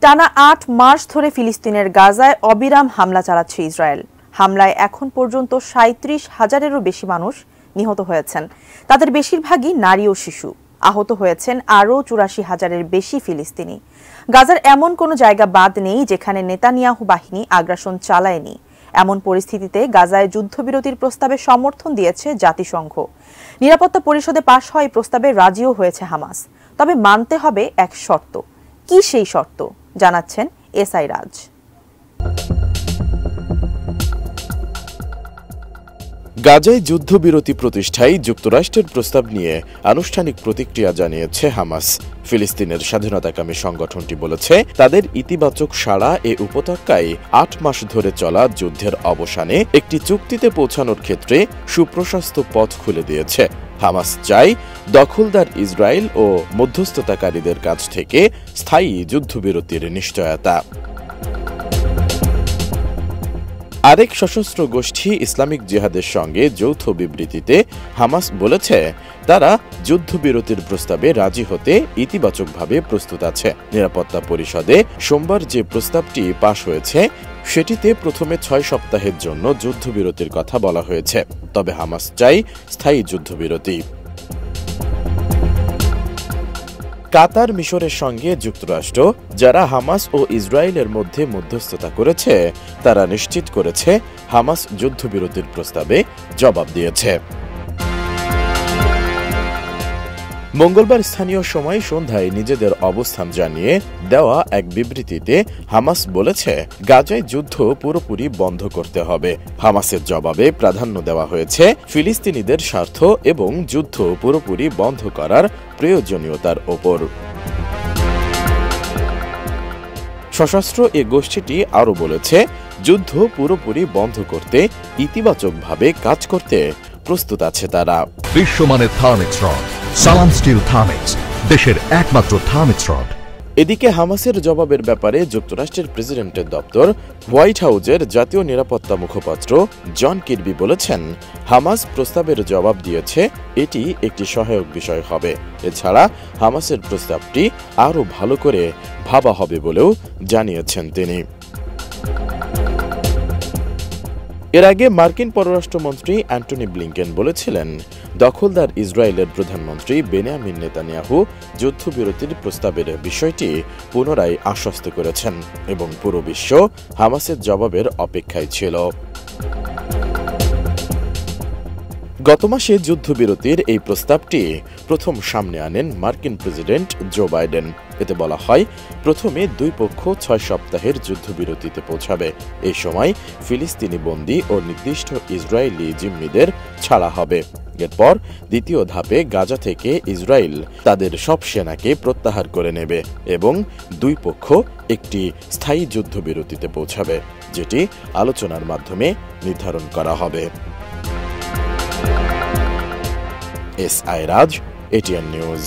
টানা ৮ মাস ধরে ফিলিস্তিনের গাজায় অবিরাম হামলা চালাচ্ছে ইসরায়েল। হামলায় এখন পর্যন্ত ৩৭,০০০-এরও বেশি মানুষ নিহত হয়েছেন। তাদের বেশিরভাগই নারী ও শিশু। আহত হয়েছেন আরও ৮৪,০০০-এর বেশি ফিলিস্তিনি। গাজার এমন কোনো জায়গা বাদ নেই যেখানে নেতানিয়াহু বাহিনী আগ্রাসন চালায়নি। এমন পরিস্থিতিতে গাজায় যুদ্ধবিরতির প্রস্তাবে সমর্থন দিয়েছে জাতিসংঘ। নিরাপত্তা পরিষদে পাশ হওয়া এই প্রস্তাবে রাজিও হয়েছে হামাস। তবে মানতে হবে এক শর্ত। কি সেই শর্ত জানাচ্ছেন এসআই রাজ। গাজায় যুদ্ধবিরতি প্রতিষ্ঠায় যুক্তরাষ্ট্রের প্রস্তাব নিয়ে আনুষ্ঠানিক প্রতিক্রিয়া জানিয়েছে হামাস। ফিলিস্তিনের স্বাধীনতাকামী সংগঠনটি বলেছে, তাদের ইতিবাচক সাড়া এ উপত্যকায় ৮ মাস ধরে চলা যুদ্ধের অবসানে একটি চুক্তিতে পৌঁছানোর ক্ষেত্রে সুপ্রশস্ত পথ খুলে দিয়েছে। হামাস চায় দখলদার ইসরায়েল ও মধ্যস্থতাকারীদের কাছ থেকে স্থায়ী যুদ্ধবিরতির নিশ্চয়তা। আরেক সশস্ত্র গোষ্ঠী ইসলামিক জিহাদের সঙ্গে যৌথ বিবৃতিতে হামাস বলেছে, তারা যুদ্ধবিরতির প্রস্তাবে রাজি হতে ইতিবাচকভাবে প্রস্তুত আছে। নিরাপত্তা পরিষদে সোমবার যে প্রস্তাবটি পাশ হয়েছে সেটিতে প্রথমে ৬ সপ্তাহের জন্য যুদ্ধবিরতির কথা বলা হয়েছে। তবে হামাস চাই স্থায়ী যুদ্ধবিরতি। কাতার, মিশরের সঙ্গে যুক্তরাষ্ট্র, যারা হামাস ও ইসরায়েলের মধ্যে মধ্যস্থতা করেছে, তারা নিশ্চিত করেছে হামাস যুদ্ধবিরতির প্রস্তাবে জবাব দিয়েছে। মঙ্গলবার স্থানীয় সময় সন্ধ্যায় নিজেদের অবস্থান জানিয়ে দেওয়া এক বিবৃতিতে হামাস বলেছে, গাজায় যুদ্ধ পুরোপুরি বন্ধ করতে হবে। হামাসের জবাবে প্রাধান্য দেওয়া হয়েছে ফিলিস্তিনিদের স্বার্থ এবং যুদ্ধ পুরোপুরি বন্ধ করার প্রয়োজনীয়তার ওপর। সশস্ত্র এ গোষ্ঠীটি আরও বলেছে, যুদ্ধ পুরোপুরি বন্ধ করতে ইতিবাচকভাবে কাজ করতে প্রস্তুত আছে তারা। বিশ্বমানের থার্মিক্স রড, সালাম স্টিল থার্মিক্স, দেশের একমাত্র থার্মিক্স রড। এদিকে হামাসের জবাবের ব্যাপারে যুক্তরাষ্ট্রের প্রেসিডেন্টের দপ্তর হোয়াইট হাউজের জাতীয় নিরাপত্তা মুখপাত্র জন কিরবি বলেছেন, হামাস প্রস্তাবের জবাব দিয়েছে, এটি একটি সহায়ক বিষয় হবে। এছাড়া হামাসের প্রস্তাবটি আরও ভালো করে ভাবা হবে বলেও জানিয়েছেন তিনি। এর আগে মার্কিন পররাষ্ট্রমন্ত্রী অ্যান্টনি ব্লিংকেন বলেছিলেন, দখলদার ইসরায়েলের প্রধানমন্ত্রী বেনিয়ামিন নেতানিয়াহু যুদ্ধবিরতির প্রস্তাবের বিষয়টি পুনরায় আশ্বস্ত করেছেন এবং পুরো বিশ্ব হামাসের জবাবের অপেক্ষায় ছিল। গত মাসে যুদ্ধবিরতির এই প্রস্তাবটি প্রথম সামনে আনেন মার্কিন প্রেসিডেন্ট জো বাইডেন। এতে বলা হয়, প্রথমে দুই পক্ষ ৬ সপ্তাহের যুদ্ধবিরতিতে পৌঁছাবে। এই সময় ফিলিস্তিনি বন্দী ও নির্দিষ্ট ইসরায়েলি জিম্মিদের ছাড়া হবে। এরপর দ্বিতীয় ধাপে গাজা থেকে ইসরায়েল তাদের সব সেনাকে প্রত্যাহার করে নেবে এবং দুই পক্ষ একটি স্থায়ী যুদ্ধবিরতিতে পৌঁছাবে, যেটি আলোচনার মাধ্যমে নির্ধারণ করা হবে। এসআই রাজ, এটিএন নিউজ।